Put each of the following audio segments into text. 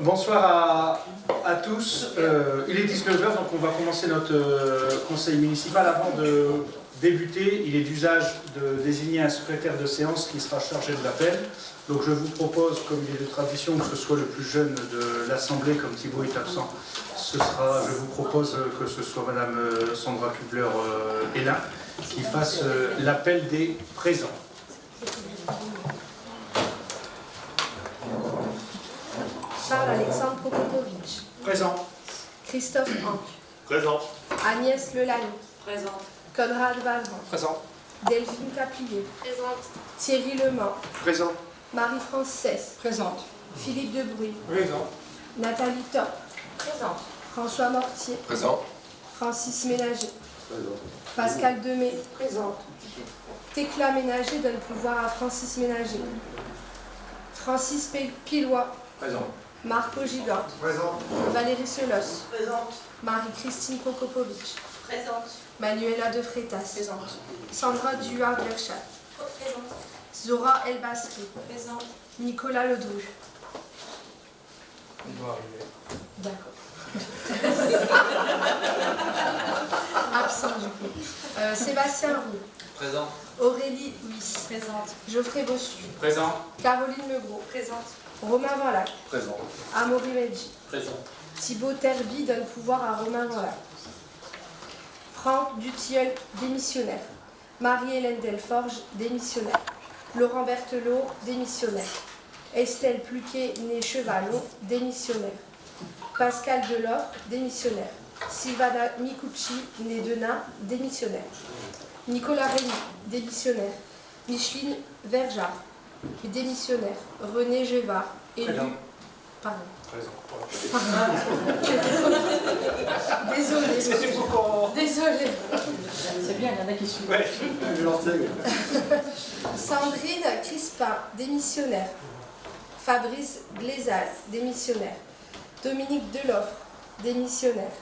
Bonsoir à tous. Il est 19 h, donc on va commencer notre conseil municipal. Avant de débuter, il est d'usage de désigner un secrétaire de séance qui sera chargé de l'appel. Donc je vous propose, comme il est de tradition, que ce soit le plus jeune de l'Assemblée, comme Thibault est absent. Je vous propose que ce soit Madame Sandra Kubler-Hélin qui fasse l'appel des présents. Charles-Alexandre Prokopovitch. Présent. Christophe Anc. Présent. Agnès Lelani. Présente. Conrad Valran. Présent. Delphine Caplier. Présente. Thierry Lemans. Présent. Marie-France Cesse. Présente. Philippe Debruy. Présent. Nathalie Top. Présente. François Mortier. Présent. Francis Ménager. Présent. Pascal Demey. Présente. Thécla Ménager donne pouvoir à Francis Ménager. Francis Pilois. Présent. Marco Gigante. Présent. Valérie Selos. Présente. Marie-Christine Prokopovitch. Présente. Manuela De Freitas. Présente. Sandra Duard-Lerchat. Présente. Zora El Basri. Présente. Nicolas Ledru. Il doit arriver. D'accord. Absent du coup. Sébastien Roux. Présent. Aurélie Huys. Présente. Geoffrey Bossu. Présent. Caroline Legros. Présente. Romain Vanlac. Présent. Amaury Medji. Présent. Thibaut Terby donne pouvoir à Romain Vanlac. Franck Dutilleul, démissionnaire. Marie-Hélène Delforge, démissionnaire. Laurent Berthelot, démissionnaire. Estelle Pluquet, née Chevalon, démissionnaire. Pascal Delors, démissionnaire. Sylvana Micucci, née Denain, démissionnaire. Nicolas Rémy, démissionnaire. Micheline Verjard, démissionnaire. René Gévard, élu. Présent. Pardon. Présent. Désolée. Désolée. C'est bien, il y en a qui suivent. Ouais, je l'enseigne. Sandrine Crispin, démissionnaire. Fabrice Glézal, démissionnaire. Dominique Deloffre, démissionnaire.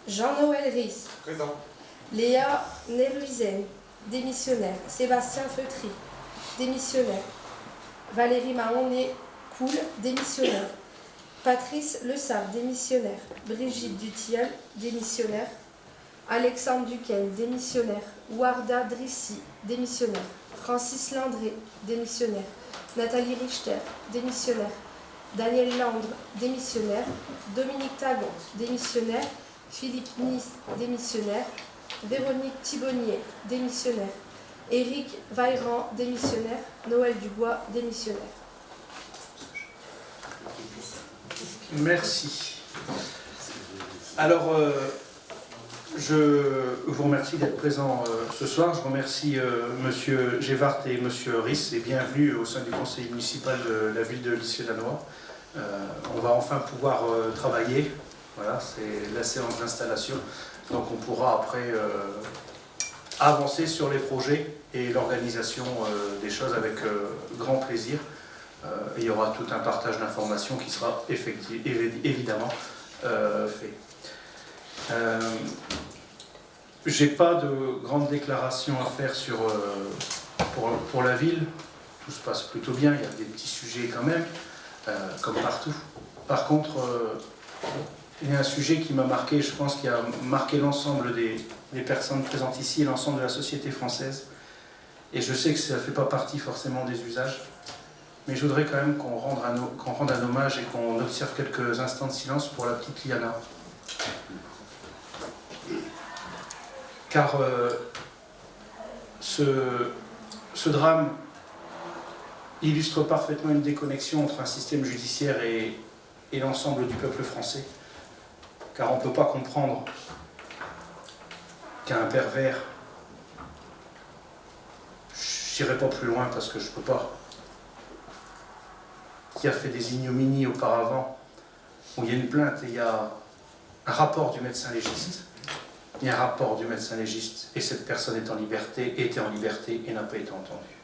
Jean-Noël Ries. Présent. Léa Neruizen, démissionnaire. Sébastien Feutry, démissionnaire. Valérie Mahonnet Coul, démissionnaire. Patrice Le Sable, démissionnaire. Brigitte Dutilleul, démissionnaire. Alexandre Duquesne, démissionnaire. Warda Drissi, démissionnaire. Francis Landré, démissionnaire. Nathalie Richter, démissionnaire. Daniel Landre, démissionnaire. Dominique Tagon, démissionnaire. Philippe Nice, démissionnaire. Véronique Thibonnier, démissionnaire. Éric Vaillant, démissionnaire. Noël Dubois, démissionnaire. Merci. Alors, je vous remercie d'être présent ce soir. Je remercie Monsieur Gévart et Monsieur Ries et bienvenue au sein du conseil municipal de la ville de L'Isle-Danois. On va enfin pouvoir travailler. Voilà, c'est la séance d'installation. Donc on pourra après avancer sur les projets et l'organisation des choses avec grand plaisir. Il y aura tout un partage d'informations qui sera évidemment fait. J'ai pas de grandes déclarations à faire pour la ville. Tout se passe plutôt bien, il y a des petits sujets quand même, comme partout. Par contre, il y a un sujet qui m'a marqué, je pense, qui a marqué l'ensemble des personnes présentes ici et l'ensemble de la société française. Et je sais que ça ne fait pas partie forcément des usages, mais je voudrais quand même qu'on rende un hommage et qu'on observe quelques instants de silence pour la petite Liana. Car ce drame illustre parfaitement une déconnexion entre un système judiciaire et l'ensemble du peuple français. Car on ne peut pas comprendre qu'un pervers, je n'irai pas plus loin parce que je ne peux pas, qui a fait des ignominies auparavant, où il y a une plainte et il y a un rapport du médecin légiste. Il y a un rapport du médecin légiste et cette personne était en liberté et n'a pas été entendue.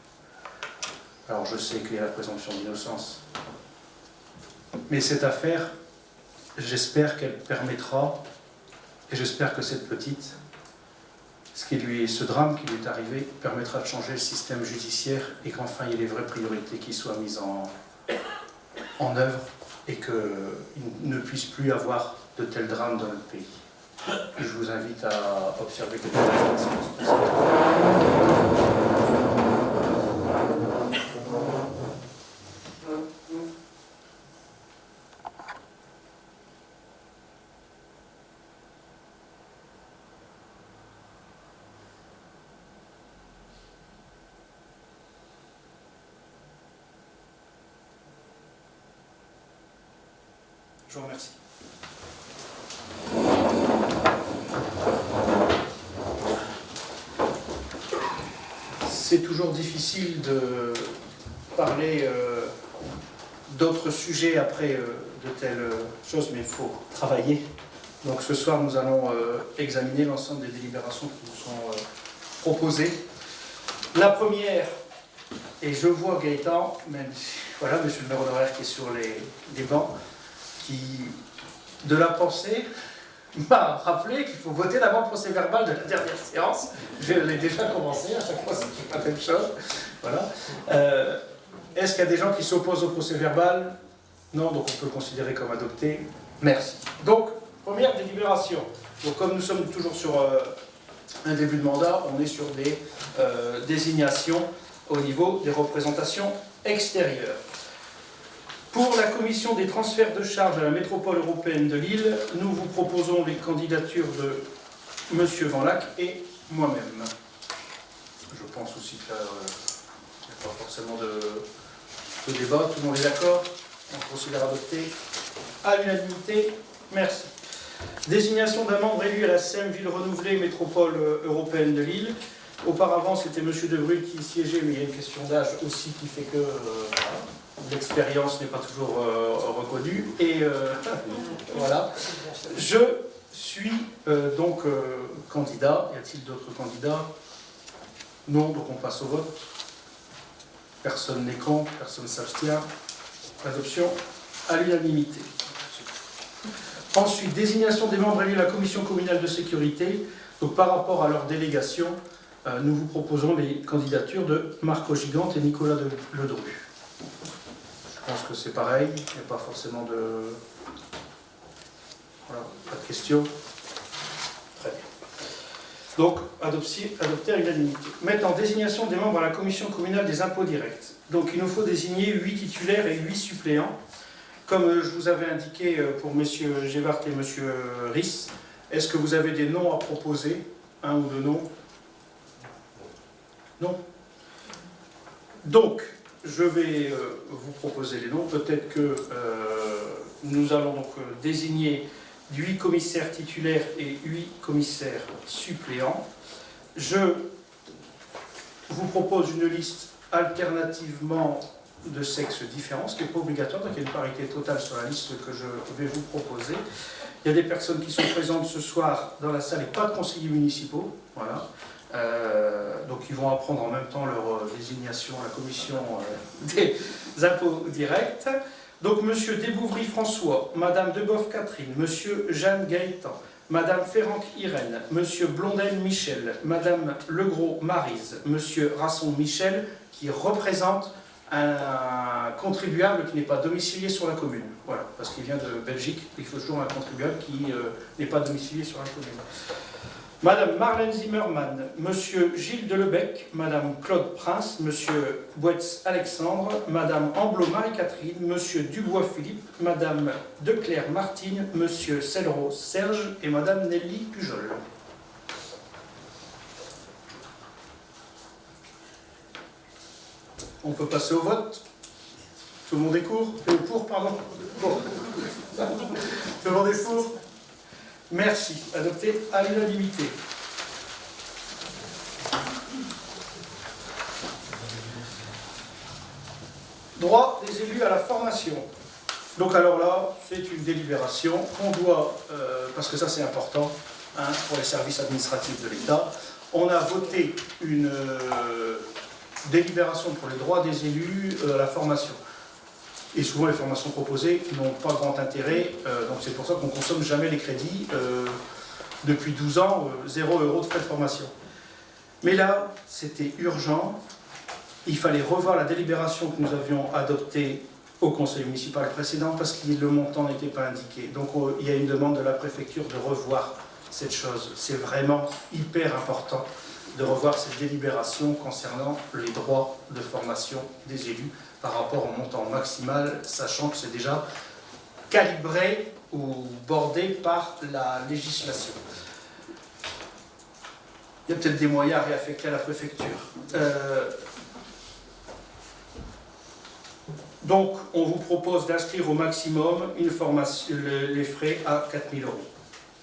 Alors je sais qu'il y a la présomption d'innocence. Mais cette affaire, j'espère qu'elle permettra, et j'espère que cette petite, ce drame qui lui est arrivé, permettra de changer le système judiciaire et qu'enfin il y ait les vraies priorités qui soient mises en œuvre et qu'il ne puisse plus y avoir de tels drames dans notre pays. Et je vous invite à observer quelques instants. Je vous remercie. C'est toujours difficile de parler d'autres sujets après de telles choses, mais il faut travailler. Donc ce soir, nous allons examiner l'ensemble des délibérations qui nous sont proposées. La première, et je vois Gaëtan, même si, voilà, monsieur le maire honoraire qui est sur les bancs, qui, de la pensée, m'a rappelé qu'il faut voter l'avant-procès-verbal de la dernière séance. Je l'ai déjà commencé, à chaque fois c'est pas la même chose. Voilà. Est-ce qu'il y a des gens qui s'opposent au procès-verbal? Non, donc on peut le considérer comme adopté. Merci. Donc, première délibération. Donc, comme nous sommes toujours sur un début de mandat, on est sur des désignations au niveau des représentations extérieures. Pour la commission des transferts de charges à la métropole européenne de Lille, nous vous proposons les candidatures de M. Vanlac et moi-même. Je pense aussi qu'il n'y a pas forcément de débat. Tout le monde est d'accord? On considère adopté à l'unanimité. Merci. Désignation d'un membre élu à la SEM Ville Renouvelée Métropole Européenne de Lille. Auparavant, c'était M. Debrul qui siégeait, mais il y a une question d'âge aussi qui fait que l'expérience n'est pas toujours reconnue. Et voilà. Je suis donc candidat. Y a-t-il d'autres candidats? Non, donc on passe au vote. Personne n'est contre, personne ne s'abstient. Adoption à l'unanimité. Ensuite, désignation des membres élus à la commission communale de sécurité. Donc par rapport à leur délégation, nous vous proposons les candidatures de Marco Gigante et Nicolas Ledru. Je pense que c'est pareil, il n'y a pas forcément de... Voilà, pas de questions. Très bien. Donc, adopté à l'unanimité. Maintenant, désignation des membres à la commission communale des impôts directs. Donc, il nous faut désigner 8 titulaires et 8 suppléants. Comme je vous avais indiqué pour M. Gévart et M. Riss, est-ce que vous avez des noms à proposer? Un ou deux noms? Non. Donc, je vais vous proposer les noms. Peut-être que nous allons donc désigner 8 commissaires titulaires et 8 commissaires suppléants. Je vous propose une liste alternativement de sexes différents, ce qui n'est pas obligatoire, donc il y a une parité totale sur la liste que je vais vous proposer. Il y a des personnes qui sont présentes ce soir dans la salle et pas de conseillers municipaux. Voilà. Donc ils vont apprendre en même temps leur désignation à la commission des impôts directs. Donc M. Desbouvry-François, Mme Deboeuf Catherine, M. Jeanne Gaëtan, Mme Ferranc Irène, M. Blondel Michel, Mme Legros Maryse, M. Rasson Michel, qui représente un contribuable qui n'est pas domicilié sur la commune. Voilà, parce qu'il vient de Belgique, il faut toujours un contribuable qui n'est pas domicilié sur la commune. Madame Marlène Zimmermann, Monsieur Gilles Delebec, Madame Claude Prince, Monsieur Boetz Alexandre, Madame Amblot Marie-Catherine, Monsieur Dubois Philippe, Madame Declerc Martine, Monsieur Sellereau Serge et Madame Nelly Pujol. On peut passer au vote. Tout le monde est pour, pardon. Bon. Tout le monde est pour. Merci. Adopté à l'unanimité. Droit des élus à la formation. Donc alors là, c'est une délibération qu'on doit, parce que ça c'est important, hein, pour les services administratifs de l'État, on a voté une délibération pour les droits des élus à la formation. Et souvent les formations proposées n'ont pas grand intérêt, donc c'est pour ça qu'on ne consomme jamais les crédits. Depuis 12 ans, 0 € de frais de formation. Mais là, c'était urgent, il fallait revoir la délibération que nous avions adoptée au conseil municipal précédent parce que le montant n'était pas indiqué. Donc il y a une demande de la préfecture de revoir cette chose. C'est vraiment hyper important de revoir cette délibération concernant les droits de formation des élus par rapport au montant maximal, sachant que c'est déjà calibré ou bordé par la législation. Il y a peut-être des moyens à réaffecter à la préfecture. Donc, on vous propose d'inscrire au maximum une formation, les frais à 4 000 €.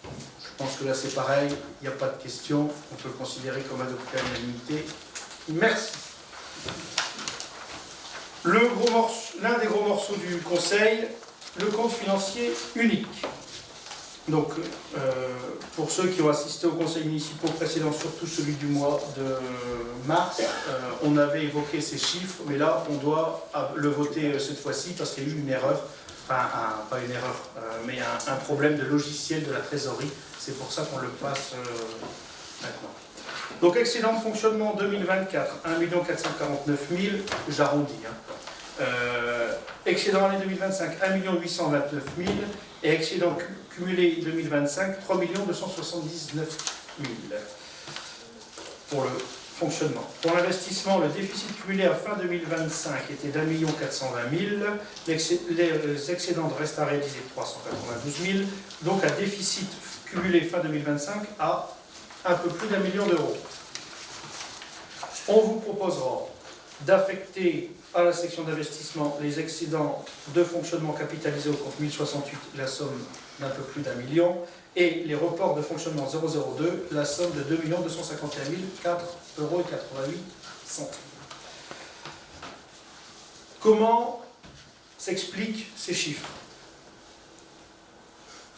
Je pense que là, c'est pareil, il n'y a pas de question. On peut le considérer comme adopté à l'unanimité. Merci. L'un des gros morceaux du Conseil, le compte financier unique. Donc, pour ceux qui ont assisté au conseil municipal précédent, surtout celui du mois de mars, on avait évoqué ces chiffres, mais là, on doit le voter cette fois-ci parce qu'il y a eu une erreur, enfin, pas une erreur, mais un problème de logiciel de la trésorerie. C'est pour ça qu'on le passe maintenant. Donc, excédent de fonctionnement 2024, 1 449 000, j'arrondis. Excédent année 2025, 1 829 000, et excédent cumulé 2025, 3 279 000 pour le fonctionnement. Pour l'investissement, le déficit cumulé à fin 2025 était d'1 420 000, les excédents de reste à réaliser 392 000, donc un déficit cumulé fin 2025 à un peu plus d'1 million d'euros. On vous proposera d'affecter à la section d'investissement les excédents de fonctionnement capitalisés au compte 1068, la somme d'un peu plus d'1 million, et les reports de fonctionnement 002, la somme de 2 251 4,88 €. Comment s'expliquent ces chiffres?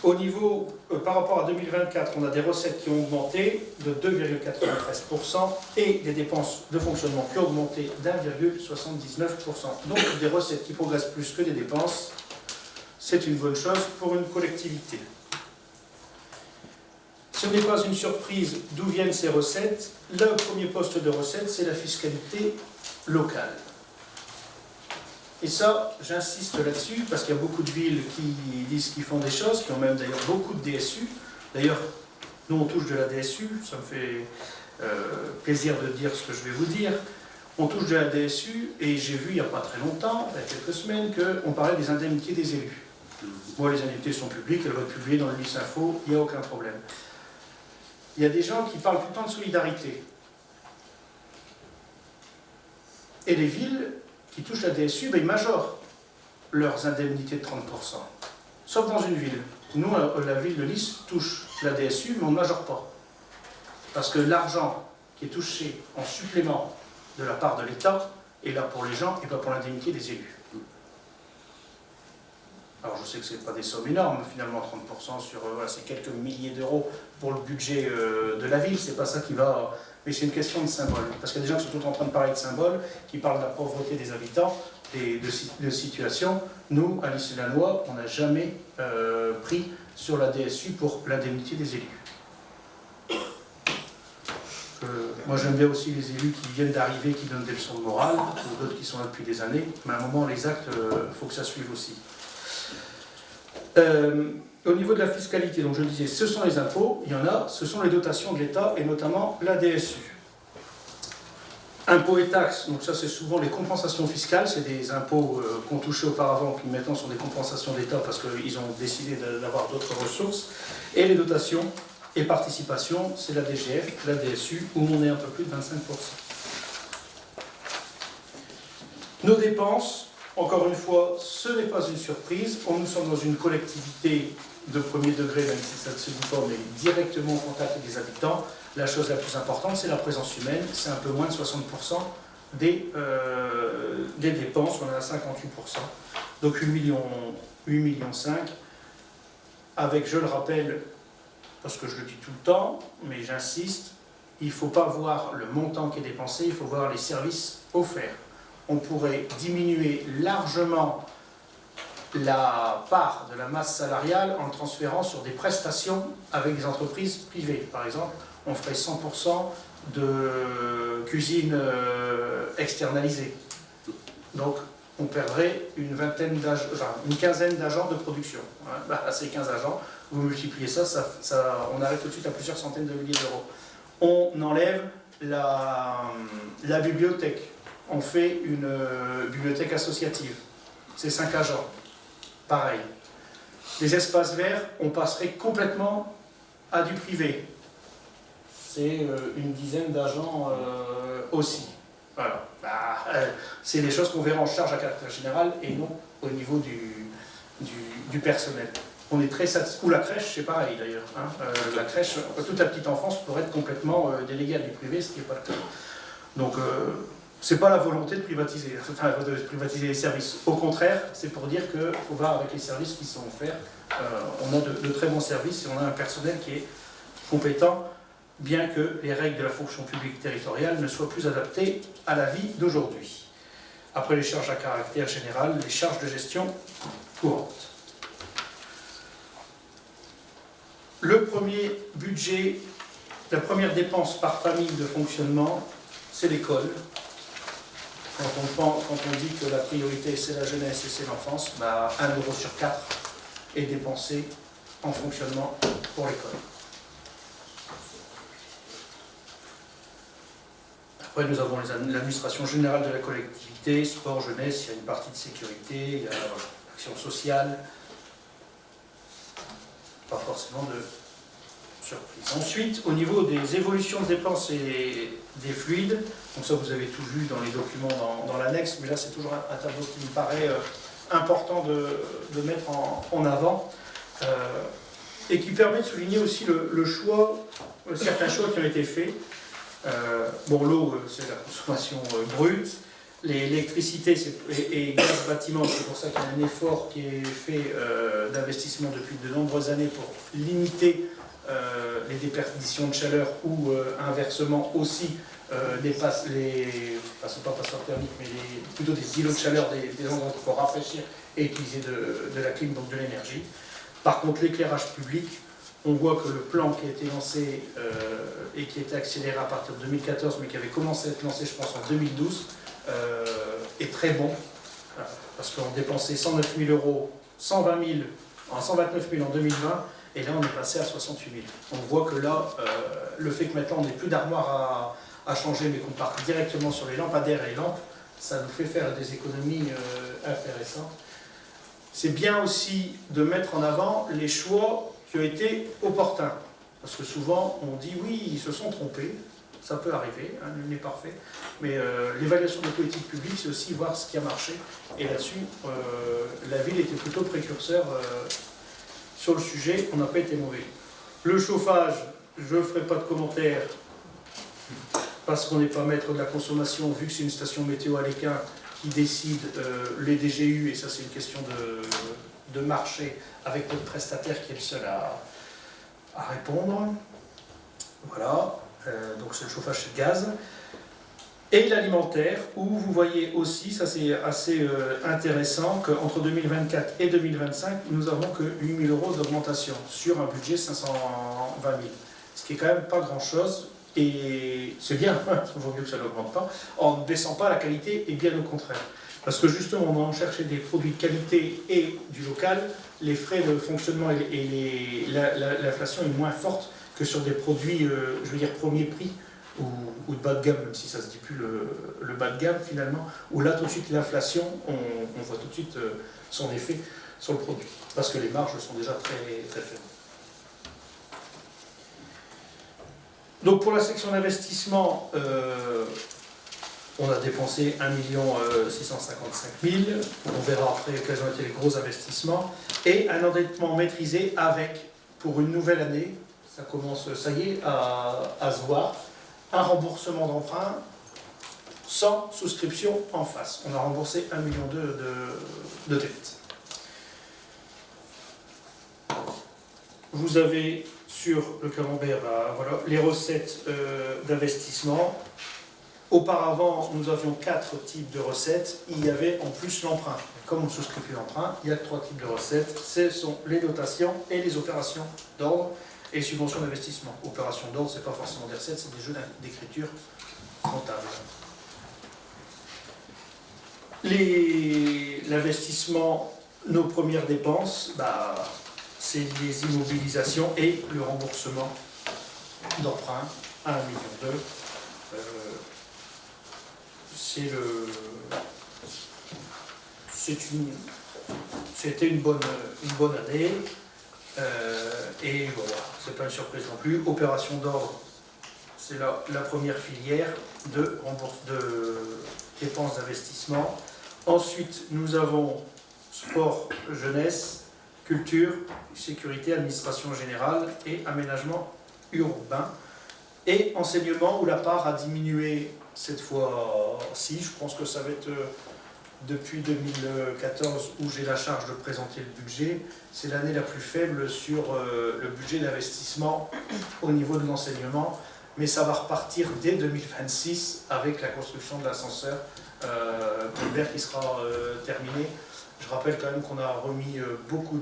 Au niveau, par rapport à 2024, on a des recettes qui ont augmenté de 2,93% et des dépenses de fonctionnement qui ont augmenté d'1,79%. Donc des recettes qui progressent plus que des dépenses, c'est une bonne chose pour une collectivité. Ce n'est pas une surprise d'où viennent ces recettes. Le premier poste de recettes, c'est la fiscalité locale. Et ça, j'insiste là-dessus, parce qu'il y a beaucoup de villes qui disent qu'ils font des choses, qui ont même d'ailleurs beaucoup de DSU. D'ailleurs, nous on touche de la DSU, ça me fait plaisir de dire ce que je vais vous dire. On touche de la DSU, et j'ai vu il n'y a pas très longtemps, il y a quelques semaines, qu'on parlait des indemnités des élus. Moi, les indemnités sont publiques, elles vont être publiées dans le Lys Info, il n'y a aucun problème. Il y a des gens qui parlent tout le temps de solidarité. Et les villes qui touchent la DSU, ils majorent leurs indemnités de 30%. Sauf dans une ville. Nous, la ville de Lys touche la DSU, mais on ne majore pas. Parce que l'argent qui est touché en supplément de la part de l'État est là pour les gens et pas pour l'indemnité des élus. Alors je sais que ce n'est pas des sommes énormes, finalement 30% sur c'est quelques milliers d'euros pour le budget de la ville, c'est pas ça qui va... Mais c'est une question de symbole, parce qu'il y a des gens qui sont tout en train de parler de symbole, qui parlent de la pauvreté des habitants, de situation. Nous, à Lys-le-Lannoy, on n'a jamais pris sur la DSU pour l'indemnité des élus. Moi j'aime bien aussi les élus qui viennent d'arriver, qui donnent des leçons de morale, ou d'autres qui sont là depuis des années, mais à un moment les actes, il faut que ça suive aussi. Au niveau de la fiscalité, donc je disais, ce sont les impôts, il y en a, ce sont les dotations de l'État et notamment la DSU. Impôts et taxes, donc ça c'est souvent les compensations fiscales, c'est des impôts qu'on touchait auparavant, qui maintenant sont des compensations d'État parce qu'ils ont décidé d'avoir d'autres ressources. Et les dotations et participations, c'est la DGF, la DSU, où on est un peu plus de 25%. Nos dépenses, encore une fois, ce n'est pas une surprise. Nous sommes dans une collectivité de premier degré, même si ça ne se dit pas, mais directement en contact avec les habitants. La chose la plus importante, c'est la présence humaine. C'est un peu moins de 60% des dépenses. On est à 58%. Donc 8,5 millions, avec, je le rappelle, parce que je le dis tout le temps, mais j'insiste, il ne faut pas voir le montant qui est dépensé, il faut voir les services offerts. On pourrait diminuer largement la part de la masse salariale en le transférant sur des prestations avec des entreprises privées. Par exemple, on ferait 100% de cuisine externalisée. Donc, on perdrait une quinzaine d'agents de production. Ces 15 agents, vous multipliez ça, on arrive tout de suite à plusieurs centaines de milliers d'euros. On enlève la bibliothèque. On fait une bibliothèque associative. C'est 5 agents. Pareil. Les espaces verts, on passerait complètement à du privé. C'est une dizaine d'agents aussi. Voilà. C'est des choses qu'on verra en charge à caractère général et non au niveau du personnel. On est très ou la crèche, c'est pareil d'ailleurs. La crèche, toute la petite enfance pourrait être complètement déléguée à du privé, ce qui n'est pas le cas. Donc, c'est pas la volonté de privatiser les services. Au contraire, c'est pour dire qu'il faut voir avec les services qui sont offerts. On a de très bons services et on a un personnel qui est compétent, bien que les règles de la fonction publique territoriale ne soient plus adaptées à la vie d'aujourd'hui. Après les charges à caractère général, les charges de gestion courantes. Le premier budget, la première dépense par famille de fonctionnement, c'est l'école. Quand on dit que la priorité c'est la jeunesse et c'est l'enfance, 1 euro sur 4 est dépensé en fonctionnement pour l'école. Après, nous avons l'administration générale de la collectivité, sport, jeunesse, il y a une partie de sécurité, il y a l'action sociale. Pas forcément de surprise. Ensuite, au niveau des évolutions de dépenses et des fluides, donc ça vous avez tout vu dans les documents dans l'annexe, mais là c'est toujours un tableau qui me paraît important de mettre en avant, et qui permet de souligner aussi le choix, certains choix qui ont été faits. L'eau, c'est la consommation brute. L'électricité et gaz bâtiment, c'est pour ça qu'il y a un effort qui est fait d'investissement depuis de nombreuses années pour limiter les déperditions de chaleur ou inversement aussi pas passoires thermiques, mais plutôt des îlots de chaleur, des endroits qu'il faut rafraîchir et utiliser de la clim, donc de l'énergie. Par contre, l'éclairage public, on voit que le plan qui a été lancé et qui a été accéléré à partir de 2014, mais qui avait commencé à être lancé, je pense, en 2012, est très bon, parce qu'on dépensait 109 000 euros, 129 000 en 2020, et là on est passé à 68 000. On voit que là, le fait que maintenant on n'ait plus d'armoire à changer, mais qu'on parte directement sur les lampadaires et les lampes, ça nous fait faire des économies intéressantes. C'est bien aussi de mettre en avant les choix qui ont été opportuns, parce que souvent on dit oui, ils se sont trompés. Ça peut arriver, nul n'est parfait, mais l'évaluation des politiques publiques, c'est aussi voir ce qui a marché. Et là-dessus, la ville était plutôt précurseur sur le sujet, on n'a pas été mauvais. Le chauffage, je ne ferai pas de commentaires, parce qu'on n'est pas maître de la consommation, vu que c'est une station météo à l'Équin qui décide les DGU, et ça c'est une question de marché, avec notre prestataire qui est le seul à répondre. Voilà. Donc c'est le chauffage, c'est le gaz. Et l'alimentaire, où vous voyez aussi, ça c'est assez intéressant, qu'entre 2024 et 2025, nous n'avons que 8 000 euros d'augmentation sur un budget 520 000. Ce qui est quand même pas grand-chose, et c'est bien, il vaut mieux que ça n'augmente pas, en ne baissant pas la qualité, et bien au contraire. Parce que justement, on va en chercher des produits de qualité et du local, les frais de fonctionnement et l'inflation est moins forte que sur des produits, je veux dire, premier prix ou de bas de gamme, même si ça ne se dit plus le bas de gamme finalement, où là tout de suite l'inflation, on voit tout de suite son effet sur le produit, parce que les marges sont déjà très, très faibles. Donc pour la section d'investissement, on a dépensé 1 655 000, on verra après quels ont été les gros investissements, et un endettement maîtrisé avec, pour une nouvelle année, ça commence, ça y est, à se voir, un remboursement d'emprunt sans souscription en face. On a remboursé 1,2 million de dettes. Vous avez sur le camembert voilà, les recettes d'investissement. Auparavant, nous avions 4 types de recettes. Il y avait en plus l'emprunt. Comme on ne souscrit plus l'emprunt, il y a 3 types de recettes. Ce sont les dotations et les opérations d'ordre. Et subventions d'investissement. Opération d'ordre, ce n'est pas forcément des recettes, c'est des jeux d'écriture comptable. L'investissement, nos premières dépenses, c'est les immobilisations et le remboursement d'emprunt à 1,2 million. C'était une bonne année. Et voilà, c'est pas une surprise non plus. Opération d'ordre, c'est la première filière de dépenses d'investissement. Ensuite, nous avons sport, jeunesse, culture, sécurité, administration générale et aménagement urbain. Et enseignement, où la part a diminué cette fois-ci. Je pense que ça va être depuis 2014, où j'ai la charge de présenter le budget. C'est l'année la plus faible sur le budget d'investissement au niveau de l'enseignement. Mais ça va repartir dès 2026 avec la construction de l'ascenseur Colbert qui sera terminé. Je rappelle quand même qu'on a remis beaucoup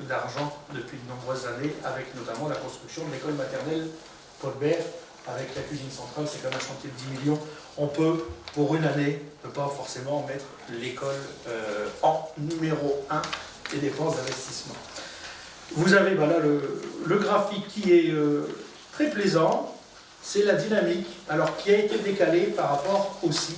d'argent depuis de nombreuses années, avec notamment la construction de l'école maternelle Colbert, avec la cuisine centrale, c'est quand même un chantier de 10 millions. On peut, pour une année, ne pas forcément mettre l'école en numéro 1 des dépenses d'investissement. Vous avez là le graphique qui est très plaisant, c'est la dynamique, alors qui a été décalée par rapport aussi,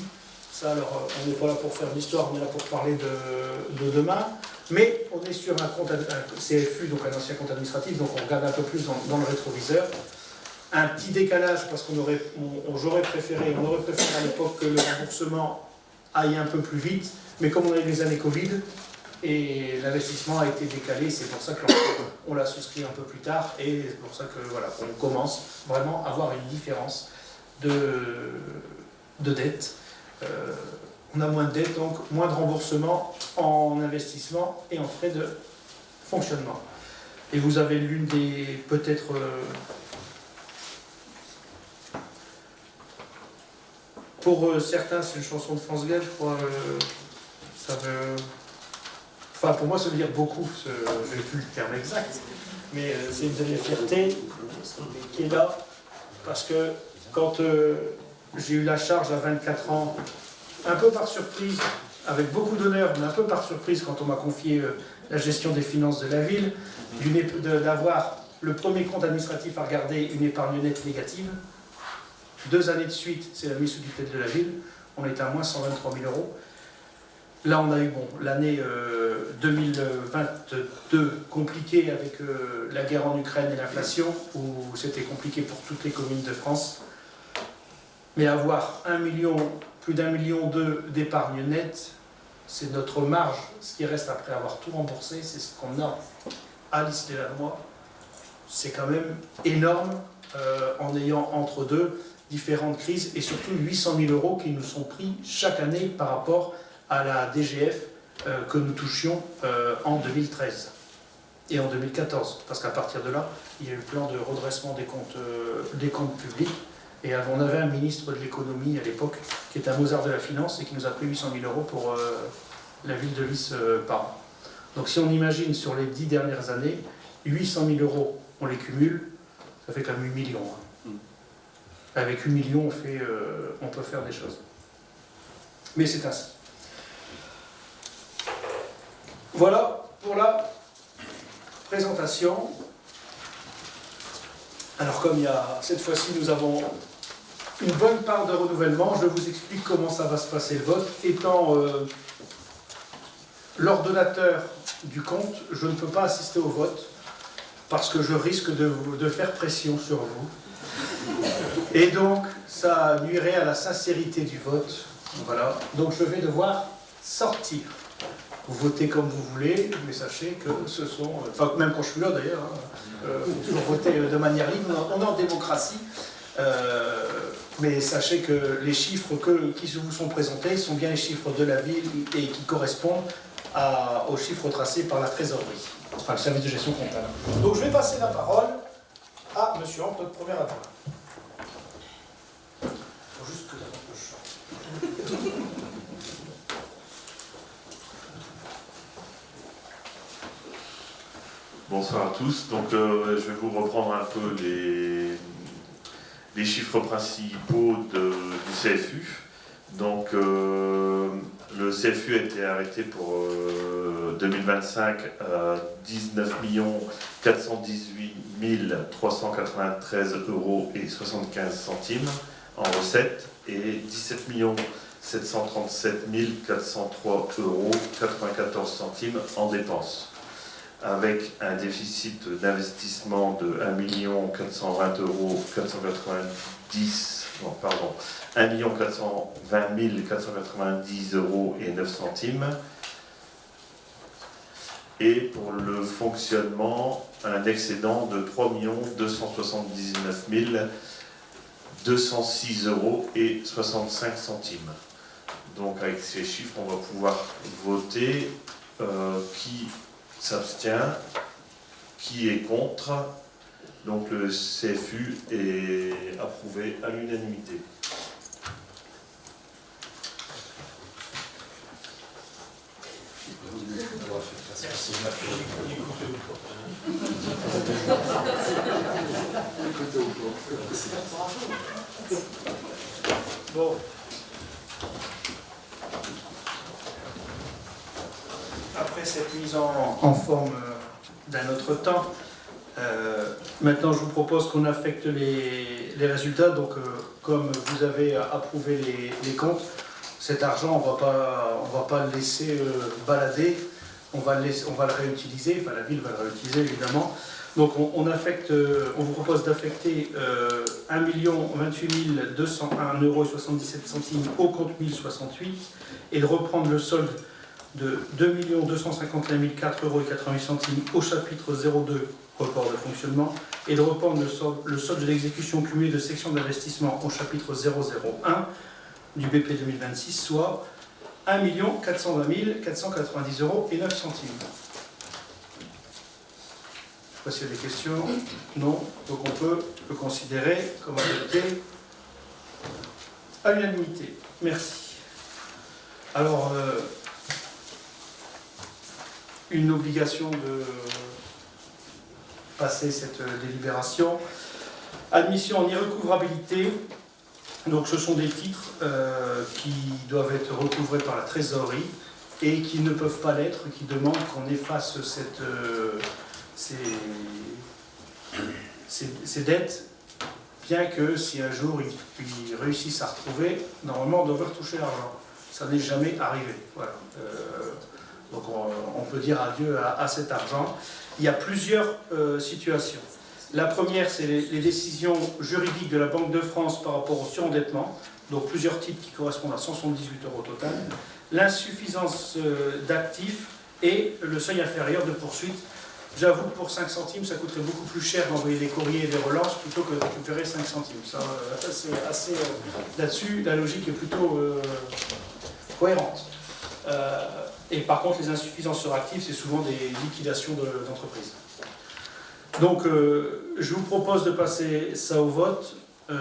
ça alors on n'est pas là pour faire l'histoire, on est là pour parler de demain, mais on est sur un compte un CFU, donc un ancien compte administratif, donc on regarde un peu plus dans le rétroviseur. Un petit décalage parce j'aurais préféré à l'époque que le remboursement aille un peu plus vite, mais comme on a eu les années Covid, et l'investissement a été décalé, c'est pour ça qu'on l'a souscrit un peu plus tard, et c'est pour ça que voilà, on commence vraiment à avoir une différence de dette. On a moins de dettes, donc moins de remboursement en investissement et en frais de fonctionnement. Et vous avez l'une des peut-être pour certains, c'est une chanson de France Gall, je crois. Ça veut. Enfin, pour moi, ça veut dire beaucoup. Je n'ai plus le terme exact. Mais c'est une de mes fiertés qui est là. Parce que quand j'ai eu la charge à 24 ans, un peu par surprise, avec beaucoup d'honneur, mais un peu par surprise, quand on m'a confié la gestion des finances de la ville, d'avoir le premier compte administratif à regarder une épargne nette négative. 2 années de suite, c'est la mise sous tutelle de la ville. On est à moins 123 000 euros. Là, on a eu l'année 2022 compliquée avec la guerre en Ukraine et l'inflation, où c'était compliqué pour toutes les communes de France. Mais avoir plus d'1,2 million d'épargne nette, c'est notre marge. Ce qui reste après avoir tout remboursé, c'est ce qu'on a à l'issue de la loi. C'est quand même énorme en ayant entre deux différentes crises et surtout 800 000 euros qui nous sont pris chaque année par rapport à la DGF que nous touchions en 2013 et en 2014. Parce qu'à partir de là, il y a eu le plan de redressement des comptes publics et on avait un ministre de l'économie à l'époque qui était un Mozart de la finance et qui nous a pris 800 000 euros pour la ville de Lys par an. Donc si on imagine sur les 10 dernières années, 800 000 euros, on les cumule, ça fait quand même 8 millions. Avec 8 millions, on peut faire des choses. Mais c'est ainsi. Voilà pour la présentation. Alors comme cette fois-ci nous avons une bonne part de renouvellement, je vous explique comment ça va se passer le vote. Étant l'ordonnateur du compte, je ne peux pas assister au vote parce que je risque de faire pression sur vous. Et donc, ça nuirait à la sincérité du vote. Voilà. Donc, je vais devoir sortir. Vous votez comme vous voulez, mais sachez que ce sont... Enfin, même quand je suis là, d'ailleurs, vous toujours voter de manière libre. On est en démocratie. Mais sachez que les chiffres qui vous sont présentés sont bien les chiffres de la ville et qui correspondent aux chiffres tracés par la trésorerie, enfin le service de gestion comptable. Donc, je vais passer la parole à M. Hampe, notre premier adjoint. Juste que je chante. Bonsoir à tous. Donc, je vais vous reprendre un peu les chiffres principaux du CFU. Donc, Le CFU a été arrêté pour 2025 à 19 418 393 euros et 75 centimes en recettes et 17 737 403 euros 94 centimes en dépenses, avec un déficit d'investissement de 1 420 euros 490, non, pardon, 1 420 490 euros et 9 centimes. Et pour le fonctionnement, un excédent de 3 279 206 euros et 65 centimes. Donc avec ces chiffres, on va pouvoir voter qui s'abstient, qui est contre. Donc le CFU est approuvé à l'unanimité. Bon. Après cette mise en forme d'un autre temps, maintenant je vous propose qu'on affecte les résultats. Donc comme vous avez approuvé les comptes, cet argent on va pas le laisser balader, on va le réutiliser, enfin la ville va le réutiliser évidemment. Donc on vous propose d'affecter 1 028 201 € 77 centimes au compte 1068 et de reprendre le solde de 2 251 004 € et 88 centimes au chapitre 02 report de fonctionnement et de reprendre le solde de l'exécution cumulée de section d'investissement au chapitre 001 du BP 2026, soit 1 420 490 € et 9 centimes. Je ne sais pas s'il y a des questions. Non. Donc on peut le considérer comme adopté à l'unanimité. Merci. Alors, une obligation de passer cette délibération. Admission en irrecouvrabilité. Donc ce sont des titres qui doivent être recouvrés par la trésorerie et qui ne peuvent pas l'être, qui demandent qu'on efface ces dettes, bien que si un jour ils réussissent à retrouver, normalement on devrait retoucher l'argent. Ça n'est jamais arrivé. Voilà. Donc on peut dire adieu à cet argent. Il y a plusieurs situations. La première, c'est les décisions juridiques de la Banque de France par rapport au surendettement, donc plusieurs titres qui correspondent à 178 € au total, l'insuffisance d'actifs et le seuil inférieur de poursuite. J'avoue que pour 5 centimes, ça coûterait beaucoup plus cher d'envoyer des courriers et des relances plutôt que de récupérer 5 centimes. Ça, c'est assez là-dessus, la logique est plutôt cohérente. Et par contre, les insuffisances sur actifs, c'est souvent des liquidations d'entreprises. Donc, je vous propose de passer ça au vote. Je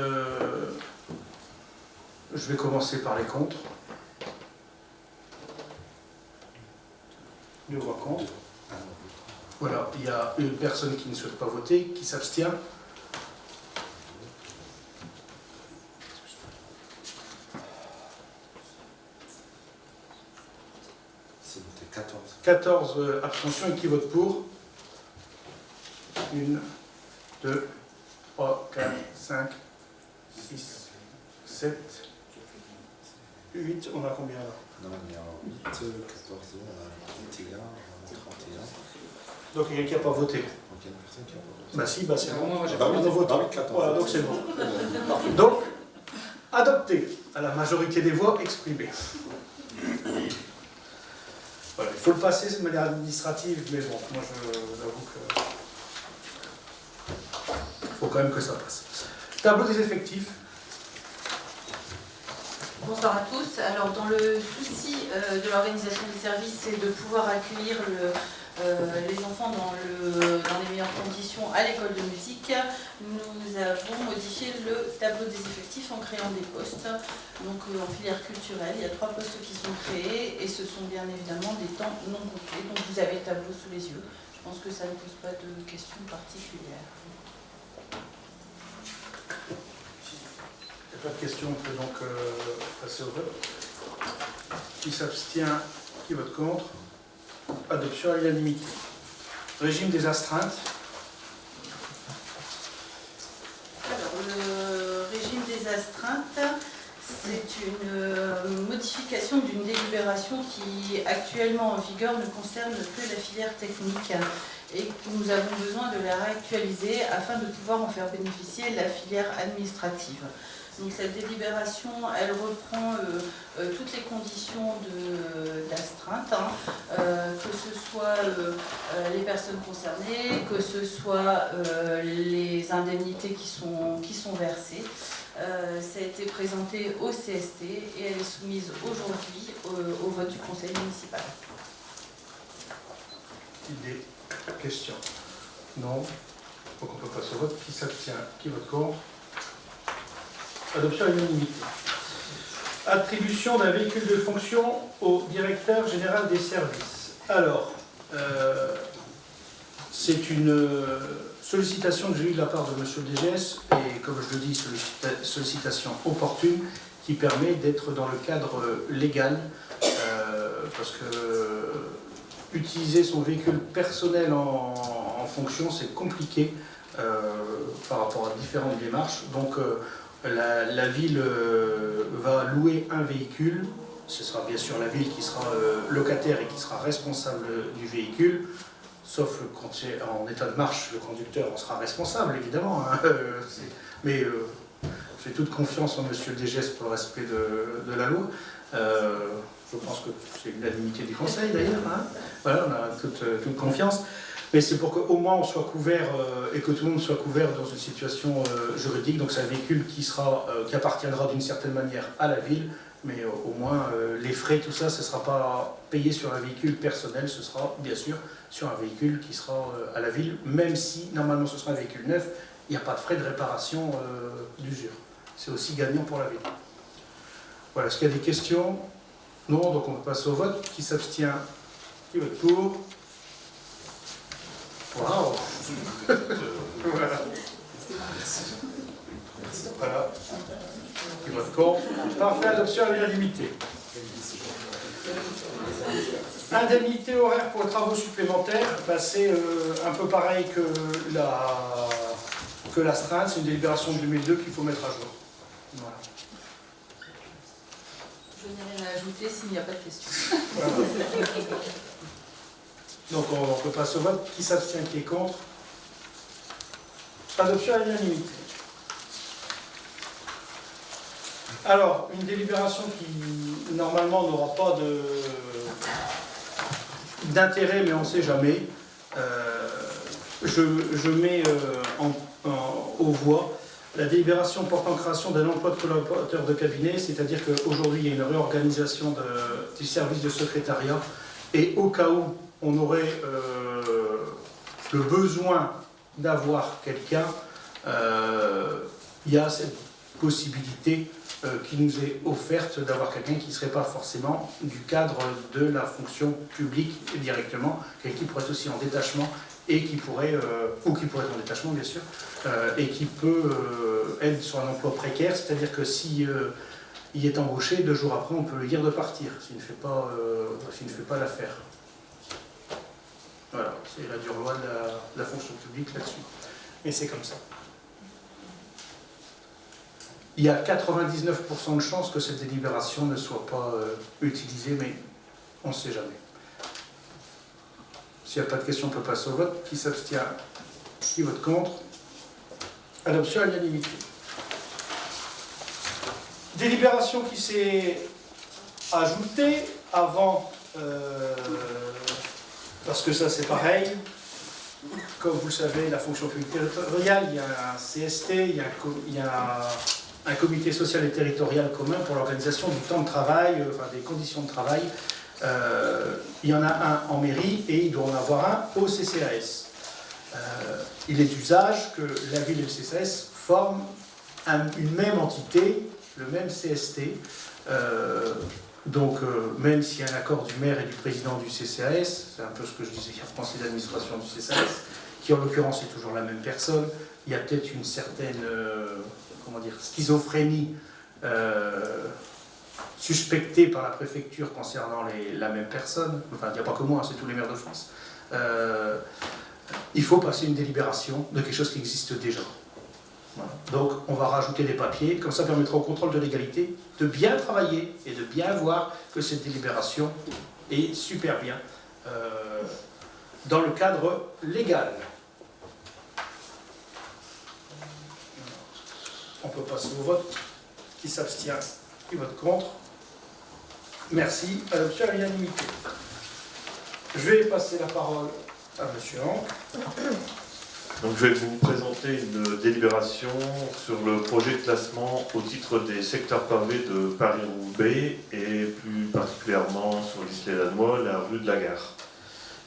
vais commencer par les contre. 2 voix contre. Voilà, il y a une personne qui ne souhaite pas voter, qui s'abstient. C'est voté 14. 14 abstentions et qui votent pour. 1, 2, 3, 4, 5, 6, 7, 8. On a combien là? Non, il y a 8, 14, on a 21, on a 31. Donc il y a quelqu'un qui n'a pas voté. Donc il y a une personne qui a pas voté. Bah si, bah c'est bon. Moi, j'ai On a voté. 14. Voilà, donc c'est bon. Donc, adopté à la majorité des voix exprimées. Voilà, il faut le passer de manière administrative, mais bon, moi je vous avoue que il faut quand même que ça passe. Tableau des effectifs. Bonsoir à tous. Alors, dans le souci de l'organisation des services, c'est de pouvoir accueillir les enfants dans les meilleures conditions à l'école de musique. Nous avons modifié le tableau des effectifs en créant des postes. Donc, en filière culturelle, il y a 3 postes qui sont créés et ce sont bien évidemment des temps non complets. Donc, vous avez le tableau sous les yeux. Je pense que ça ne pose pas de questions particulières. Il n'y a pas de questions, on peut donc passer au vote. Qui s'abstient? Qui vote contre? Adoption à l'unanimité. Régime des astreintes. Alors, le régime des astreintes, c'est une modification d'une délibération qui, actuellement en vigueur, ne concerne que la filière technique et que nous avons besoin de la réactualiser afin de pouvoir en faire bénéficier la filière administrative. Donc cette délibération, elle reprend toutes les conditions d'astreinte, que ce soit les personnes concernées, que ce soit les indemnités qui sont versées. Ça a été présenté au CST et elle est soumise aujourd'hui au vote du conseil municipal. Des questions? Non. Donc on peut passer au vote. Qui s'abstient? Qui vote contre? Adoption à l'unanimité. Attribution d'un véhicule de fonction au directeur général des services. Alors, c'est une sollicitation que j'ai eue de la part de monsieur le DGS, et comme je le dis, sollicitation opportune, qui permet d'être dans le cadre légal, parce que utiliser son véhicule personnel en fonction, c'est compliqué par rapport à différentes démarches. Donc, la ville va louer un véhicule. Ce sera bien sûr la ville qui sera locataire et qui sera responsable du véhicule, sauf quand c'est en état de marche, le conducteur en sera responsable, évidemment. Hein, mais j'ai toute confiance en monsieur le DGS pour le respect de la loi. Je pense que c'est l'unanimité du conseil d'ailleurs. Hein. Voilà, on a toute confiance. Mais c'est pour qu'au moins on soit couvert et que tout le monde soit couvert dans une situation juridique. Donc c'est un véhicule qui appartiendra d'une certaine manière à la ville, mais au moins les frais, tout ça, ce ne sera pas payé sur un véhicule personnel, ce sera bien sûr sur un véhicule qui sera à la ville, même si normalement ce sera un véhicule neuf, il n'y a pas de frais de réparation d'usure. C'est aussi gagnant pour la ville. Voilà, est-ce qu'il y a des questions? Non, donc on passe au vote. Qui s'abstient? Qui vote pour? Waouh. Voilà. Voilà. Qui vote contre? Parfait, adoption à l'unanimité. Indemnité horaire pour les travaux supplémentaires, ben c'est un peu pareil que l'astreinte, c'est une délibération de 2002 qu'il faut mettre à jour. Voilà. Je n'ai rien à ajouter s'il n'y a pas de questions. Voilà. Donc on peut passer au vote. Qui s'abstient, qui est contre? Adoption à l'unanimité. Alors, une délibération qui normalement n'aura pas d'intérêt, mais on ne sait jamais. Je mets aux voix la délibération portant création d'un emploi de collaborateur de cabinet, c'est-à-dire qu'aujourd'hui il y a une réorganisation du service de secrétariat, et au cas où on aurait le besoin d'avoir quelqu'un, il y a cette possibilité qui nous est offerte d'avoir quelqu'un qui ne serait pas forcément du cadre de la fonction publique directement, quelqu'un qui pourrait être aussi en détachement et qui pourrait, ou qui pourrait être en détachement bien sûr, et qui peut être sur un emploi précaire, c'est-à-dire que si il est embauché, 2 jours après on peut lui dire de partir, s'il ne fait pas l'affaire. Voilà, c'est la dure loi de la fonction publique là-dessus. Mais c'est comme ça. Il y a 99% de chances que cette délibération ne soit pas utilisée, mais on ne sait jamais. S'il n'y a pas de questions, on peut passer au vote. Qui s'abstient? Qui vote contre? Adoption à l'unanimité. Délibération qui s'est ajoutée avant, parce que ça c'est pareil. Comme vous le savez, la fonction publique territoriale, il y a un CST, il y a un comité social et territorial commun pour l'organisation du temps de travail, enfin des conditions de travail. Il y en a un en mairie et il doit en avoir un au CCAS. Il est d'usage que la ville et le CCAS forment une même entité, le même CST. Donc, même s'il y a un accord du maire et du président du CCAS, c'est un peu ce que je disais, il y a le conseil d'administration du CCAS, qui en l'occurrence est toujours la même personne, il y a peut-être une certaine schizophrénie suspecté par la préfecture concernant la même personne, enfin il n'y a pas que moi, c'est tous les maires de France, il faut passer une délibération de quelque chose qui existe déjà. Voilà. Donc on va rajouter des papiers, comme ça permettra au contrôle de légalité de bien travailler et de bien voir que cette délibération est super bien dans le cadre légal. On peut passer au vote. Qui s'abstient? Qui vote contre? Merci. Adoption à l'unanimité. Je vais passer la parole à Monsieur Hanck. Donc je vais vous présenter une délibération sur le projet de classement au titre des secteurs pavés de Paris-Roubaix et plus particulièrement sur l'Isle-et-Lannoy, la rue de la Gare.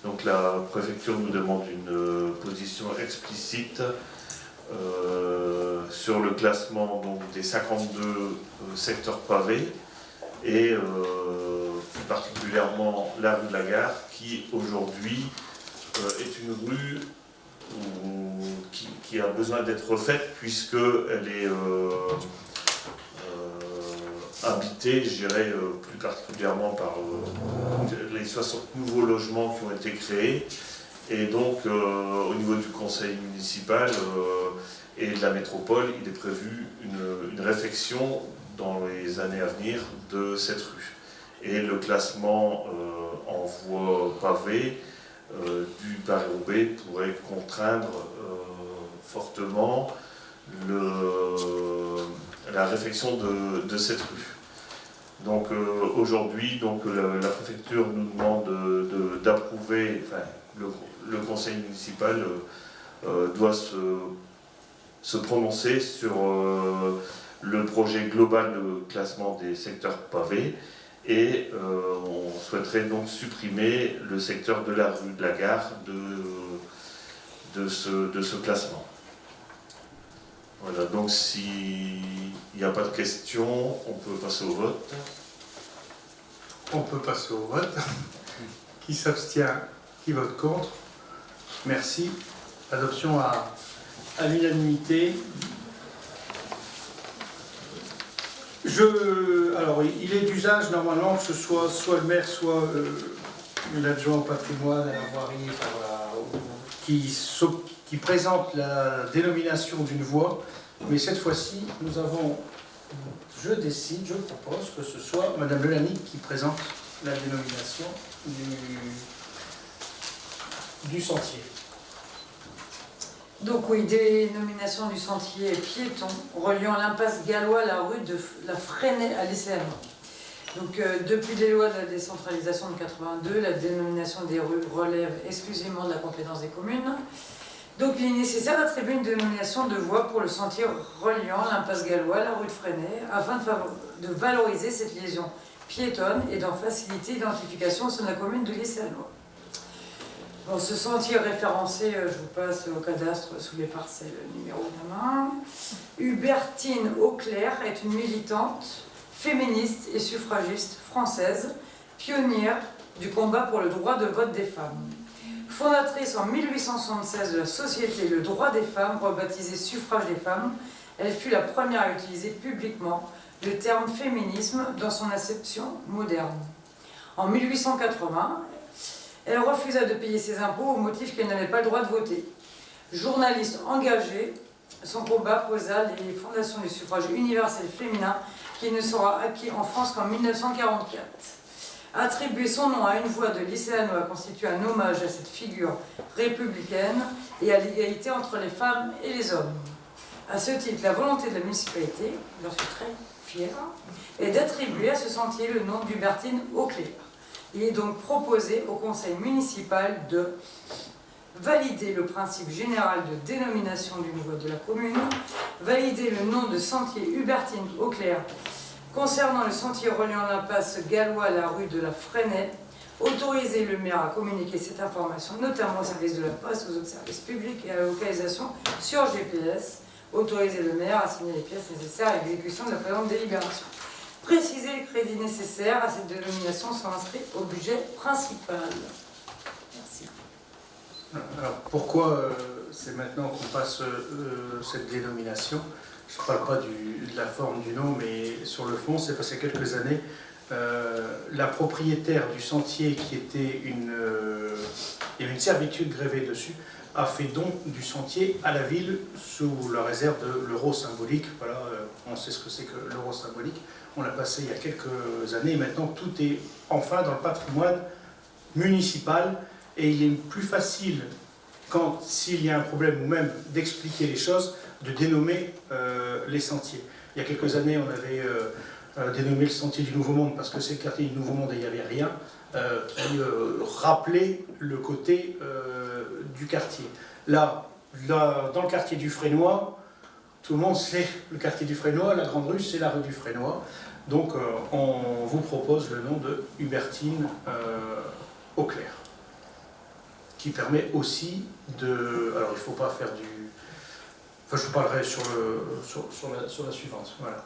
Donc la préfecture nous demande une position explicite sur le classement donc, des 52 secteurs pavés et plus particulièrement la rue de la Gare qui aujourd'hui est une rue qui a besoin d'être refaite puisqu'elle est habitée, je dirais, plus particulièrement par les 60 nouveaux logements qui ont été créés. Et donc, au niveau du conseil municipal et de la métropole, il est prévu une réflexion dans les années à venir de cette rue. Et le classement en voie pavée du Paris-Roubaix pourrait contraindre fortement la réflexion de cette rue. Donc aujourd'hui, la préfecture nous demande d'approuver, enfin, le conseil municipal doit se prononcer sur le projet global de classement des secteurs pavés et on souhaiterait donc supprimer le secteur de la rue de la Gare de ce classement. Voilà, donc s'il n'y a pas de questions, on peut passer au vote. On peut passer au vote. Qui s'abstient? Qui vote contre? Merci. Adoption à l'unanimité. Alors, il est d'usage normalement que ce soit le maire, soit l'adjoint au patrimoine, à la voirie, enfin, voilà, qui présente la dénomination d'une voie. Mais cette fois-ci, je propose que ce soit Madame Lelanique qui présente la dénomination du sentier. Donc oui, dénomination du sentier piéton reliant l'impasse Gallois à la rue de la Fresnay à l'Isle-et-Lannoy. Donc depuis les lois de la décentralisation de 82, la dénomination des rues relève exclusivement de la compétence des communes. Donc il est nécessaire d'attribuer une dénomination de voie pour le sentier reliant l'impasse Gallois à la rue de Fresnay afin de valoriser cette liaison piétonne et d'en faciliter l'identification sur la commune de l'Isle-et-Lannoy. Bon, ce sentier référencé, je vous passe au cadastre sous les parcelles numéro de la main. Hubertine Auclair est une militante, féministe et suffragiste française, pionnière du combat pour le droit de vote des femmes. Fondatrice en 1876 de la société Le Droit des Femmes, rebaptisée Suffrage des Femmes, elle fut la première à utiliser publiquement le terme féminisme dans son acception moderne. En 1880, elle refusa de payer ses impôts au motif qu'elle n'avait pas le droit de voter. Journaliste engagée, son combat posa les fondations du suffrage universel féminin qui ne sera acquis en France qu'en 1944. Attribuer son nom à une voie de l'Isle-et-Lannoy constitue un hommage à cette figure républicaine et à l'égalité entre les femmes et les hommes. À ce titre, la volonté de la municipalité, j'en suis très fière, est d'attribuer à ce sentier le nom d'Hubertine Auclair. Il est donc proposé au conseil municipal de valider le principe général de dénomination d'une voie de la commune, valider le nom de sentier Hubertine Auclair concernant le sentier reliant l'impasse Gallois à la rue de la Fresnay, autoriser le maire à communiquer cette information, notamment au service de la poste, aux autres services publics et à la localisation sur GPS, autoriser le maire à signer les pièces nécessaires à l'exécution de la présente délibération. Préciser les crédits nécessaires à cette dénomination sont inscrits au budget principal. Merci. Alors pourquoi c'est maintenant qu'on passe cette dénomination? Je ne parle pas de la forme du nom, mais sur le fond, c'est passé quelques années. La propriétaire du sentier, qui était il y avait une servitude gravée dessus, a fait don du sentier à la ville sous la réserve de l'euro symbolique. Voilà, on sait ce que c'est que l'euro symbolique. On l'a passé il y a quelques années et maintenant tout est enfin dans le patrimoine municipal et il est plus facile, s'il y a un problème ou même d'expliquer les choses, de dénommer les sentiers. Il y a quelques années, on avait dénommé le sentier du Nouveau Monde parce que c'est le quartier du Nouveau Monde et il n'y avait rien qui rappelait le côté du quartier. Là, dans le quartier du Frénois, tout le monde sait le quartier du Frénois, la Grande Rue, c'est la rue du Frénois. Donc, on vous propose le nom de Hubertine Auclair, qui permet aussi de... Alors, il ne faut pas faire du... Enfin, je vous parlerai sur la suivante. Voilà.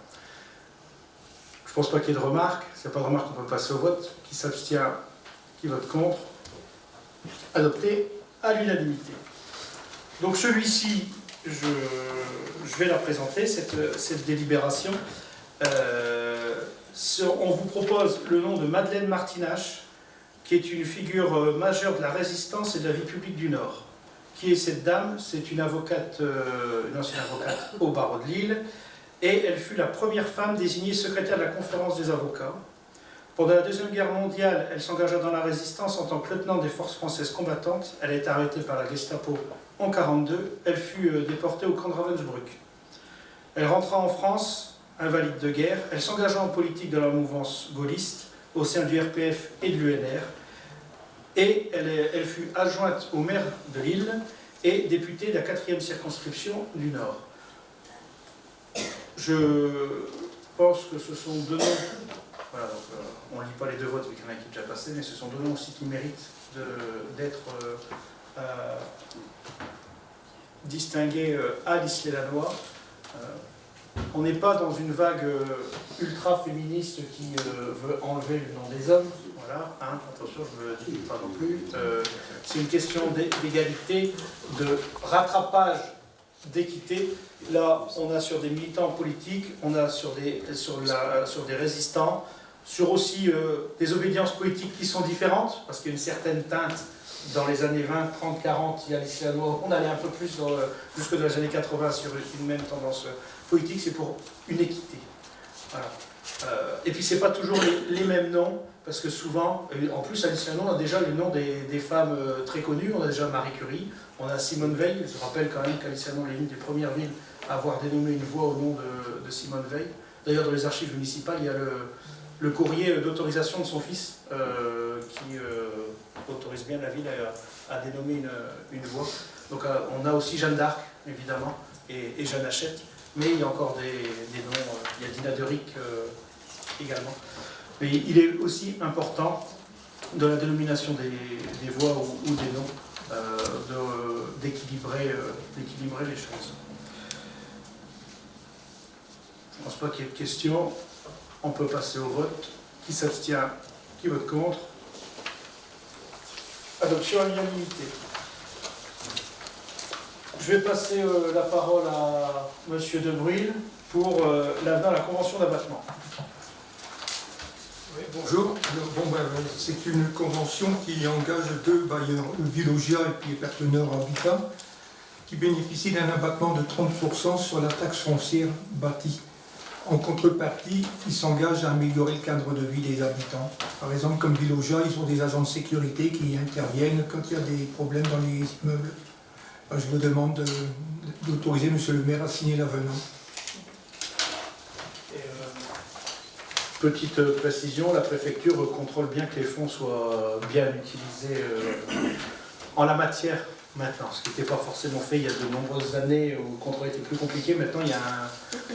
Je ne pense pas qu'il y ait de remarques. S'il n'y a pas de remarques, on peut passer au vote. Qui s'abstient, qui vote contre. Adopté à l'unanimité. Donc celui-ci, je vais la présenter, cette délibération. On vous propose le nom de Madeleine Martinache, qui est une figure majeure de la résistance et de la vie publique du Nord. Qui est cette dame? C'est une avocate, une ancienne avocate au barreau de Lille, et elle fut la première femme désignée secrétaire de la conférence des avocats. Pendant la Deuxième Guerre mondiale, elle s'engagea dans la résistance en tant que lieutenant des forces françaises combattantes. Elle a été arrêtée par la Gestapo en 1942. Elle fut déportée au camp de Ravensbrück. Elle rentra en France, invalide de guerre. Elle s'engagea en politique dans la mouvance gaulliste, au sein du RPF et de l'UNR. Et elle fut adjointe au maire de Lille et députée de la 4e circonscription du Nord. Je pense que ce sont deux noms. Voilà, donc, on ne lit pas les deux votes, vu qu'il y en a qui est déjà passé, mais ce sont deux noms aussi qui méritent d'être distingués à l'Isle-et-la-Noix. On n'est pas dans une vague ultra-féministe qui veut enlever le nom des hommes. Voilà, hein, attention, je ne le dis pas non plus. C'est une question d'égalité, de rattrapage, d'équité. Là, on a sur des militants politiques, on a sur des résistants, sur aussi des obédiences politiques qui sont différentes, parce qu'il y a une certaine teinte dans les années 20, 30, 40, il y a l'Isle-et-la-Noix, on allait un peu plus jusque dans les années 80 sur une même tendance politique, c'est pour une équité. Voilà. Et puis c'est pas toujours les mêmes noms, parce que souvent, en plus à l'Isle-et-la-Noix, on a déjà les noms des femmes très connues, on a déjà Marie Curie, on a Simone Veil, je rappelle quand même qu'à l'Isle-et-la-Noix, on est l'une des premières villes à avoir dénommé une voie au nom de Simone Veil. D'ailleurs, dans les archives municipales, il y a le courrier d'autorisation de son fils qui autorise bien la ville à dénommer une voie. Donc on a aussi Jeanne d'Arc, évidemment, et Jeanne Hachette, mais il y a encore des noms, il y a Dina Derick également. Mais il est aussi important, dans la dénomination des voies ou des noms, d'équilibrer les choses. Je ne pense pas qu'il y ait de questions. On peut passer au vote. Qui s'abstient? Qui vote contre? Adoption à l'unanimité. Je vais passer la parole à M. De Bruyne pour l'avenant à la convention d'abattement. Oui, bonjour. C'est une convention qui engage deux bailleurs, Vilogia et puis partenaires Habitat, qui bénéficient d'un abattement de 30% sur la taxe foncière bâtie. En contrepartie, ils s'engagent à améliorer le cadre de vie des habitants. Par exemple, comme Vilogia, ils ont des agents de sécurité qui interviennent quand il y a des problèmes dans les immeubles. Je vous demande d'autoriser M. le maire à signer l'avenant. Petite précision, la préfecture contrôle bien que les fonds soient bien utilisés en la matière maintenant, ce qui n'était pas forcément fait il y a de nombreuses années où le contrôle était plus compliqué. Maintenant, il y a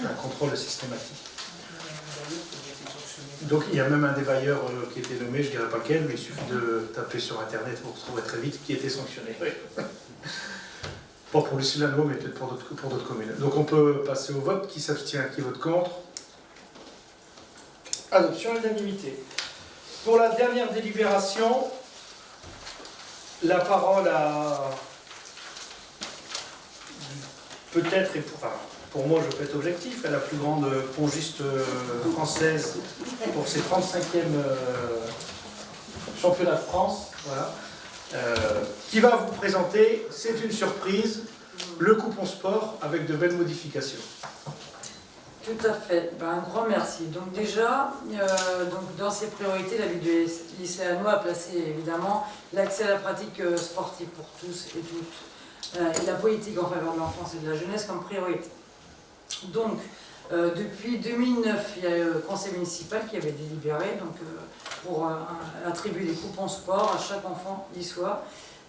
un contrôle systématique. Donc, il y a même un des bailleurs qui était nommé, je ne dirais pas lequel, mais il suffit de taper sur Internet pour retrouver très vite qui était sanctionné. Oui. Pas pour l'Isle-et-la-Noix, mais peut-être pour d'autres communes. Donc, on peut passer au vote. Qui s'abstient, qui vote contre? Adoption à l'unanimité. Pour la dernière délibération, la parole à peut-être, enfin, pour moi, je peux être objectif, est la plus grande pongiste française pour ses 35e championnats de France, voilà, qui va vous présenter, c'est une surprise, le coupon sport avec de belles modifications. Tout à fait. Un grand merci. Donc déjà, donc dans ses priorités, la ville du lycée Hannois a placé évidemment l'accès à la pratique sportive pour tous et toutes et la politique en faveur de l'enfance et de la jeunesse comme priorité. Donc, depuis 2009, il y a le conseil municipal qui avait délibéré donc, pour attribuer des coupons sport à chaque enfant lycéen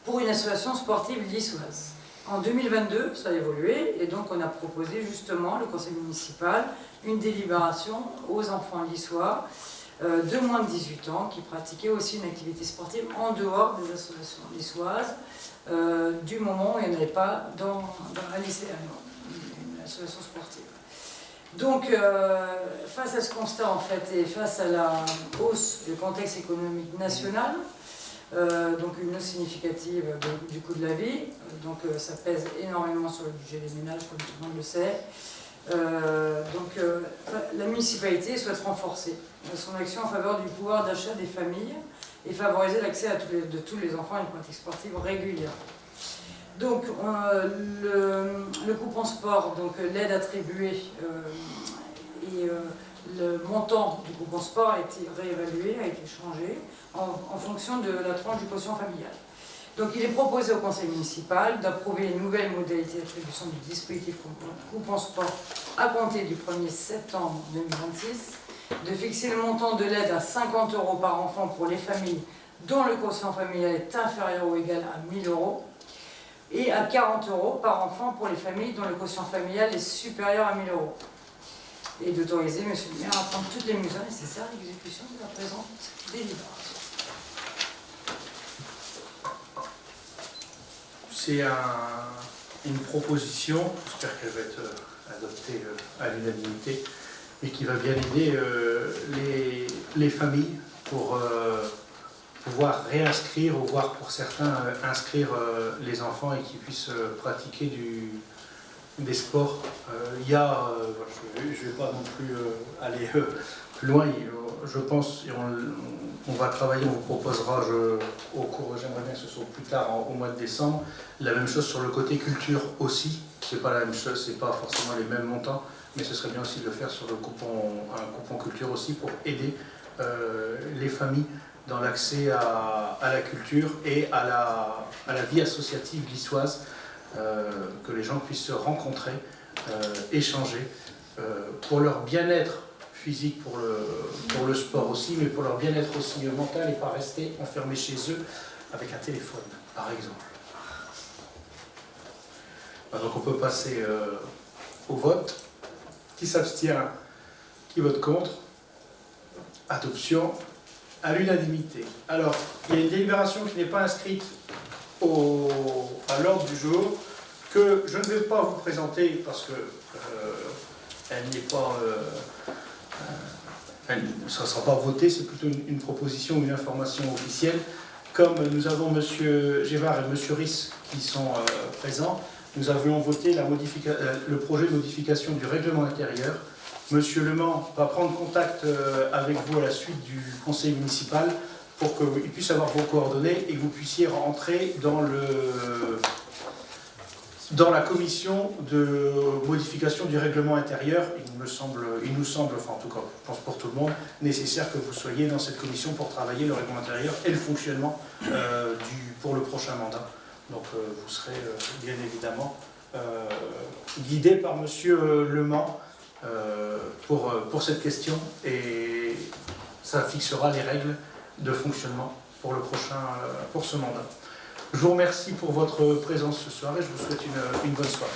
pour une association sportive lycéoise. En 2022, ça a évolué et donc on a proposé justement, le conseil municipal, une délibération aux enfants lycéens de moins de 18 ans qui pratiquaient aussi une activité sportive en dehors des associations lycéoises du moment où il n'y en avait pas dans un lycée, une association sportive. Donc, face à ce constat en fait et face à la hausse du contexte économique national, donc une hausse significative du coût de la vie, donc ça pèse énormément sur le budget des ménages, comme tout le monde le sait. La municipalité souhaite renforcer son action en faveur du pouvoir d'achat des familles et favoriser l'accès de tous les enfants à une pratique sportive régulière. Donc le coupon sport, donc l'aide attribuée et le montant du coupon sport a été réévalué, a été changé en fonction de la tranche du quotient familial. Donc il est proposé au conseil municipal d'approuver une nouvelle modalité d'attribution du dispositif coupon sport à compter du 1er septembre 2026, de fixer le montant de l'aide à 50 € par enfant pour les familles dont le quotient familial est inférieur ou égal à 1 000 € et à 40 € par enfant pour les familles dont le quotient familial est supérieur à 1 000 €. Et d'autoriser M. le maire à prendre toutes les mesures nécessaires à l'exécution de la présente délibération. C'est une proposition, j'espère qu'elle va être adoptée à l'unanimité, et qui va bien aider les familles pour pouvoir réinscrire, ou voire pour certains inscrire les enfants et qu'ils puissent pratiquer des sports. Il y a, je ne vais pas non plus aller plus loin, je pense, et on va travailler, on vous proposera au cours, j'aimerais bien que ce soit plus tard, au mois de décembre, la même chose sur le côté culture aussi. C'est pas la même chose, c'est pas forcément les mêmes montants, mais ce serait bien aussi de le faire sur un coupon culture aussi pour aider les familles dans l'accès à la culture et à la vie associative lycéoise, que les gens puissent se rencontrer, échanger, pour leur bien-être physique, pour le sport aussi, mais pour leur bien-être aussi mental et pas rester enfermés chez eux avec un téléphone, par exemple. Donc on peut passer au vote. Qui s'abstient? Qui vote contre? Adoption à l'unanimité. Alors, il y a une délibération qui n'est pas inscrite à l'ordre du jour, que je ne vais pas vous présenter parce que elle n'est pas... ça ne sera pas voté, c'est plutôt une proposition ou une information officielle. Comme nous avons M. Gévard et M. Riss qui sont présents, nous avions voté le projet de modification du règlement intérieur. M. Le Mans va prendre contact avec vous à la suite du conseil municipal pour qu'il puisse avoir vos coordonnées et que vous puissiez rentrer dans la commission de modification du règlement intérieur. Il nous semble, enfin en tout cas, je pense pour tout le monde, nécessaire que vous soyez dans cette commission pour travailler le règlement intérieur et le fonctionnement pour le prochain mandat. Donc vous serez bien évidemment guidé par M. Le Mans pour cette question, et ça fixera les règles de fonctionnement pour ce mandat. Je vous remercie pour votre présence ce soir et je vous souhaite une bonne soirée.